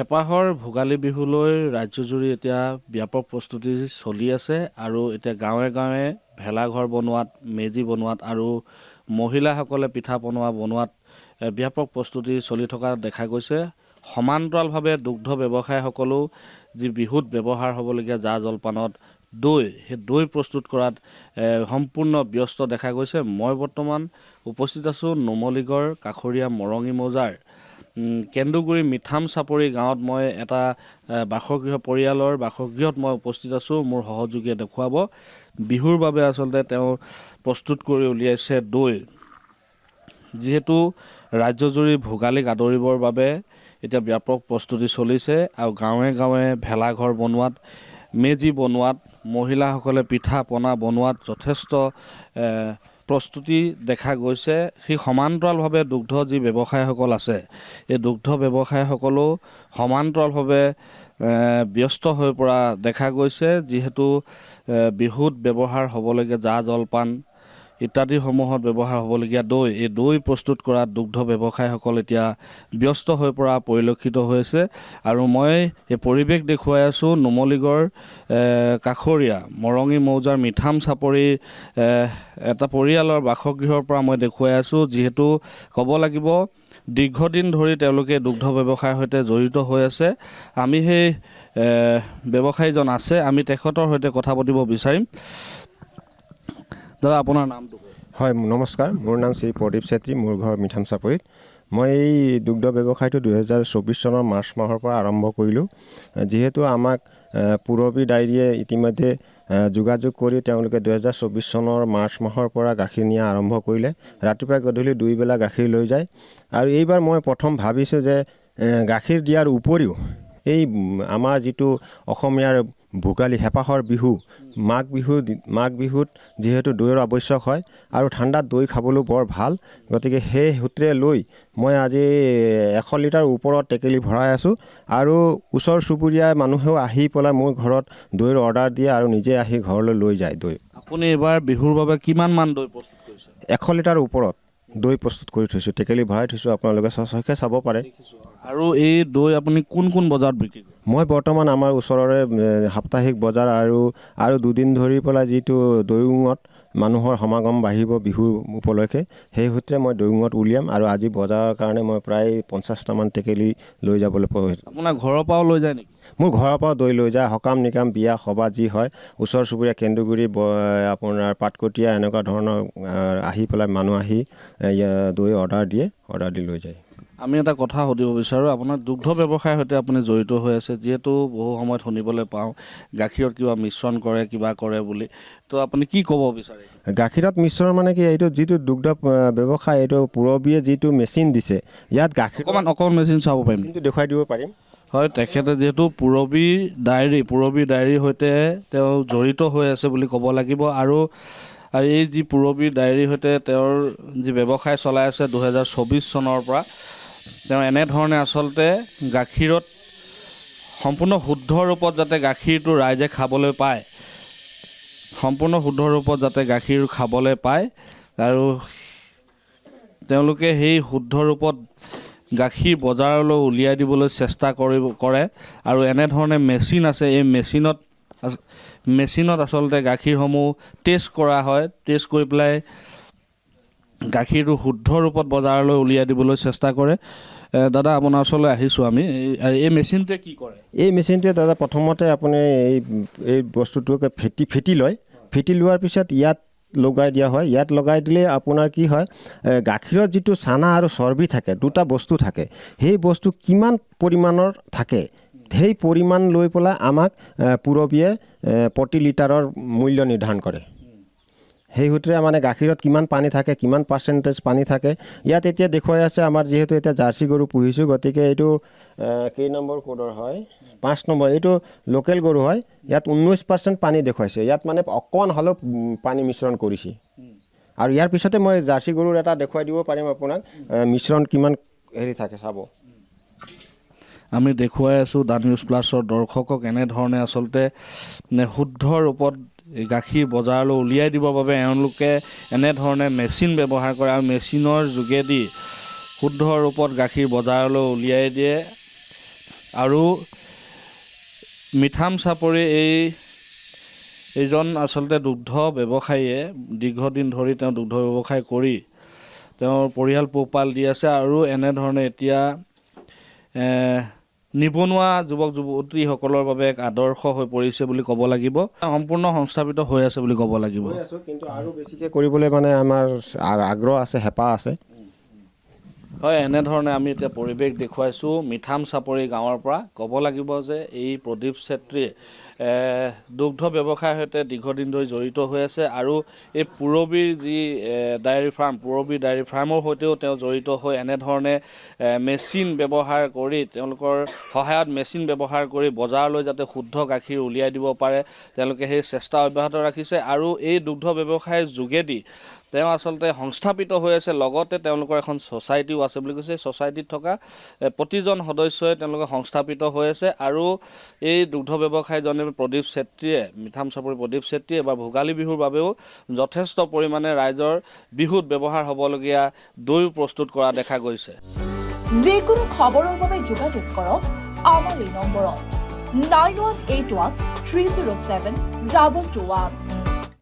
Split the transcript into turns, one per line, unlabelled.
হেপাহৰ ভোগালী বিহুলৈ ৰাজ্যজুৰি এতিয়া ব্যাপক প্ৰস্তুতি চলি আছে আৰু এতিয়া গাঁৱে গাঁৱে ভেলাঘৰ বনোৱাত, মেজি বনোৱাত আৰু মহিলাসকলে পিঠা পনা বনোৱাত ব্যাপক প্ৰস্তুতি চলি থকা দেখা গৈছে। সমান্তৰালভাৱে দুগ্ধ ব্যৱসায়ীসকলেও যি বিহুত ব্যৱহাৰ হ'বলগীয়া জা জলপানত দৈ, সেই দৈ প্ৰস্তুত কৰাত সম্পূৰ্ণ ব্যস্ত দেখা গৈছে। মই বৰ্তমান উপস্থিত আছোঁ নুমলীগড় কাষৰীয়া মৰঙী মৌজাৰ কেন্দুগুৰি মিঠাম চাপৰি গাঁৱত। মই এটা বাসগৃহ পৰিয়ালৰ বাসগৃহত মই উপস্থিত আছোঁ। মোৰ সহযোগীয়ে দেখুৱাব বিহুৰ বাবে আচলতে তেওঁ প্ৰস্তুত কৰি উলিয়াইছে দৈ। যিহেতু ৰাজ্যজুৰি ভোগালীক আদৰিবৰ বাবে এতিয়া ব্যাপক প্ৰস্তুতি চলিছে আৰু গাঁৱে গাঁৱে ভেলাঘৰ বনোৱাত, মেজি বনোৱাত, মহিলাসকলে পিঠা পনা বনোৱাত যথেষ্ট প্ৰস্তুতি দেখা গৈছে। সেই সমান্তৰালভাৱে দুগ্ধ যি ব্যৱসায়ীসকল আছে, এই দুগ্ধ ব্যৱসায়ীসকলেও সমান্তৰালভাৱে ব্যস্ত হৈ পৰা দেখা গৈছে। যিহেতু বিহুত ব্যৱহাৰ হ'বলগীয়া জা জলপান ইত্যাদিসমূহত ব্যৱহাৰ হ'বলগীয়া দৈ, এই দৈ প্ৰস্তুত কৰাত দুগ্ধ ব্যৱসায়ীসকল এতিয়া ব্যস্ত হৈ পৰা পৰিলক্ষিত হৈছে। আৰু মই এই পৰিৱেশ দেখুৱাই আছোঁ নুমলীগড় কাষৰীয়া মৰঙী মৌজাৰ মিঠাম চাপৰি এটা পৰিয়ালৰ বাসগৃহৰ পৰা মই দেখুৱাই আছোঁ। যিহেতু ক'ব লাগিব দীৰ্ঘদিন ধৰি তেওঁলোকে দুগ্ধ ব্যৱসায়ৰ সৈতে জড়িত হৈ আছে। আমি সেই ব্যৱসায়ীজন আছে, আমি তেখেতৰ সৈতে কথা পাতিব বিচাৰিম। দাদা, আপোনাৰ নামটো?
হয়, নমস্কাৰ। মোৰ নাম শ্ৰী প্ৰদীপ চেত্ৰী, মোৰ ঘৰ মিঠাম চাপৰিত। মই এই দুগ্ধ ব্যৱসায়টো 2024 চনৰ মাৰ্চ মাহৰ পৰা আৰম্ভ কৰিলোঁ। যিহেতু আমাক পূৰবী ডায়েৰীয়ে ইতিমধ্যে যোগাযোগ কৰি তেওঁলোকে 2024 চনৰ মাৰ্চ মাহৰ পৰা গাখীৰ নিয়া আৰম্ভ কৰিলে। ৰাতিপুৱা গধূলি 2 বেলা গাখীৰ লৈ যায়। আৰু এইবাৰ মই প্ৰথম ভাবিছোঁ যে গাখীৰ দিয়াৰ উপৰিও এই আমাৰ যিটো অসমীয়াৰ ভোগালী হেপাহৰ বিহু, মাঘ বিহুত যিহেতু দৈৰ আৱশ্যক হয় আৰু ঠাণ্ডাত দৈ খাবলৈ বৰ ভাল, গতিকে সেই সূত্ৰে লৈ মই আজি 100 লিটাৰ ওপৰত টেকেলি ভৰাই আছোঁ। আৰু ওচৰ চুবুৰীয়া মানুহেও আহি পেলাই মোৰ ঘৰত দৈৰ অৰ্ডাৰ দিয়ে আৰু নিজে আহি ঘৰলৈ লৈ যায় দৈ।
আপুনি এইবাৰ বিহুৰ বাবে কিমান মান দৈ প্ৰস্তুত কৰিছে?
100 লিটাৰ ওপৰত দৈ প্ৰস্তুত কৰি থৈছোঁ, টেকেলি ভৰাই থৈছোঁ। আপোনালোকে সচক্ষে চাব পাৰে।
আৰু এই দৈ আপুনি কোন কোন বজাৰত বিক্ৰী কৰে?
মই বৰ্তমান আমাৰ ওচৰৰে সাপ্তাহিক বজাৰ আৰু 2 দিন ধৰি পেলাই যিটো দৈঙত মানুহৰ সমাগম বাঢ়িব বিহুৰ উপলক্ষে, সেই সূত্ৰে মই দৈঙত উলিয়াম। আৰু আজি বজাৰৰ কাৰণে মই প্ৰায় 50টামান টেকেলি লৈ যাবলৈ পাৰোঁ।
আপোনাৰ ঘৰৰ পৰাও লৈ যায় নেকি?
মোৰ ঘৰৰ পৰাও দৈ লৈ যায়। সকাম নিকাম, বিয়া সভা যি হয়, ওচৰ চুবুৰীয়া কেন্দুগুৰি, আপোনাৰ পাটকটীয়া এনেকুৱা ধৰণৰ আহি পেলাই মানুহ আহি দৈ অৰ্ডাৰ দি লৈ যায়।
আমি এটা কথা সুধিব বিচাৰোঁ, আপোনাৰ দুগ্ধ ব্যৱসায়ৰ সৈতে আপুনি জড়িত হৈ আছে। যিহেতু বহু সময়ত শুনিবলৈ পাওঁ গাখীৰত কিবা মিশ্ৰণ কৰে, কিবা কৰে বুলি, তো আপুনি কি ক'ব বিচাৰে?
গাখীৰত মিশ্ৰণ মানে কি, এইটো যিটো দুগ্ধ ব্যৱসায়, এইটো পূৰবীয়ে যিটো মেচিন দিছে, ইয়াত গাখীৰ
অকণমান মেচিন চাব পাৰিম,
দেখুৱাই দিব পাৰিম।
হয়, তেখেতে যিহেতু পূৰবী ডায়েৰীৰ সৈতে তেওঁ জড়িত হৈ আছে বুলি ক'ব লাগিব। আৰু এই যি পূৰবী ডায়েৰীৰ সৈতে তেওঁৰ যি ব্যৱসায় চলাই আছে 2024 চনৰ পৰা, তেওঁ এনেধৰণে আচলতে গাখীৰত সম্পূৰ্ণ শুদ্ধ ৰূপত যাতে গাখীৰটো ৰাইজে খাবলৈ পায়, সম্পূৰ্ণ শুদ্ধ ৰূপত যাতে গাখীৰ খাবলৈ পায়, আৰু তেওঁলোকে সেই শুদ্ধ ৰূপত গাখীৰ বজাৰলৈ উলিয়াই দিবলৈ চেষ্টা কৰে। আৰু এনেধৰণে মেচিন আছে, এই মেচিনত আচলতে গাখীৰসমূহ টেষ্ট কৰা হয়। টেষ্ট কৰি পেলাই গাখীৰটো শুদ্ধ ৰূপত বজাৰলৈ উলিয়াই দিবলৈ চেষ্টা কৰে। দাদা, আপোনাৰ ওচৰলৈ আহিছোঁ আমি। এই মেচিনটোৱে কি কৰে?
এই মেচিনটোৱে দাদা প্ৰথমতে আপুনি এই বস্তুটোকে ফেটি লয়। ফেটি লোৱাৰ পিছত ইয়াত লগাই দিয়া হয়। ইয়াত লগাই দিলে আপোনাৰ কি হয়, গাখীৰত যিটো চানা আৰু চৰ্বি থাকে, দুটা বস্তু থাকে, সেই বস্তু কিমান পৰিমাণৰ থাকে সেই পৰিমাণ লৈ পেলাই আমাক পূৰবীয়ে প্ৰতি লিটাৰৰ মূল্য নিৰ্ধাৰণ কৰে। সেই সূত্ৰে মানে গাখীৰত কিমান পানী থাকে, কিমান পাৰ্চেণ্টেজ পানী থাকে, ইয়াত এতিয়া দেখুৱাই আছে আমাৰ যিহেতু এতিয়া জাৰ্চি গৰু পুহিছোঁ, গতিকে এইটো কেই নম্বৰ কোডৰ হয়, 5 নম্বৰ, এইটো লোকেল গৰু হয়। ইয়াত 19% পানী দেখুৱাইছে, ইয়াত মানে অকণমান হ'লেও পানী মিশ্ৰণ কৰিছে। আৰু ইয়াৰ পিছতে মই জাৰ্চি গৰুৰ এটা দেখুৱাই দিব পাৰিম আপোনাক, মিশ্ৰণ কিমান হেৰি থাকে চাব।
আমি দেখুৱাই আছোঁ ডান নিউজ প্লাছৰ দৰ্শকক এনেধৰণে আচলতে শুদ্ধ ৰূপত গাখীৰ বজাৰলৈ উলিয়াই দিবৰ বাবে এওঁলোকে এনেধৰণে মেচিন ব্যৱহাৰ কৰে আৰু মেচিনৰ যোগেদি শুদ্ধ ৰূপত গাখীৰ বজাৰলৈ উলিয়াই দিয়ে। আৰু মিঠাম চাপৰি এইজন আচলতে দুগ্ধ ব্যৱসায়ীয়ে দীৰ্ঘদিন ধৰি তেওঁ দুগ্ধ ব্যৱসায় কৰি তেওঁৰ পৰিয়াল পোহপাল দি আছে আৰু এনেধৰণে এতিয়া নিবনুৱা যুৱক যুৱতীসকলৰ বাবে এক আদৰ্শ হৈ পৰিছে বুলি ক'ব লাগিব। সম্পূৰ্ণ সংস্থাপিত হৈ আছে বুলি ক'ব লাগিব।
কিন্তু আৰু বেছিকৈ কৰিবলৈ মানে আমাৰ আগ্ৰহ আছে, হেঁপাহ আছে।
হয়, এনেধৰণে আমি এতিয়া পৰিৱেশ দেখুৱাইছোঁ মিঠাম চাপৰি গাঁৱৰ পৰা। ক'ব লাগিব যে এই প্ৰদীপ চেত্ৰীয়ে দুগ্ধ ব্যৱসায়ৰ সৈতে দীৰ্ঘদিন ধৰি জড়িত হৈ আছে আৰু এই পূৰবীৰ যি ডায়েৰী ফাৰ্ম, পূৰবী ডায়েৰী ফাৰ্মৰ সৈতেও তেওঁ জড়িত হৈ এনেধৰণে মেচিন ব্যৱহাৰ কৰি, তেওঁলোকৰ সহায়ত মেচিন ব্যৱহাৰ কৰি বজাৰলৈ যাতে শুদ্ধ গাখীৰ উলিয়াই দিব পাৰে, তেওঁলোকে সেই চেষ্টা অব্যাহত ৰাখিছে। আৰু এই দুগ্ধ ব্যৱসায়ৰ যোগেদি তেওঁ আচলতে সংস্থাপিত হৈ আছে। লগতে তেওঁলোকৰ এখন ছ'চাইটিও আছে বুলি কৈছে। ছ'চাইটিত থকা প্ৰতিজন সদস্যই তেওঁলোকে সংস্থাপিত হৈ আছে। আৰু এই দুগ্ধ ব্যৱসায়ীজনে প্ৰদীপ চেত্ৰীয়ে, মিঠাম চাপৰি প্ৰদীপ চেত্ৰীয়ে এবাৰ ভোগালী বিহুৰ বাবেও যথেষ্ট পৰিমাণে ৰাইজৰ বিহুত ব্যৱহাৰ হ'বলগীয়া দৈও প্ৰস্তুত কৰা দেখা গৈছে।
যিকোনো খবৰৰ বাবে যোগাযোগ কৰক আমাৰ এই নম্বৰত 9181 307 221।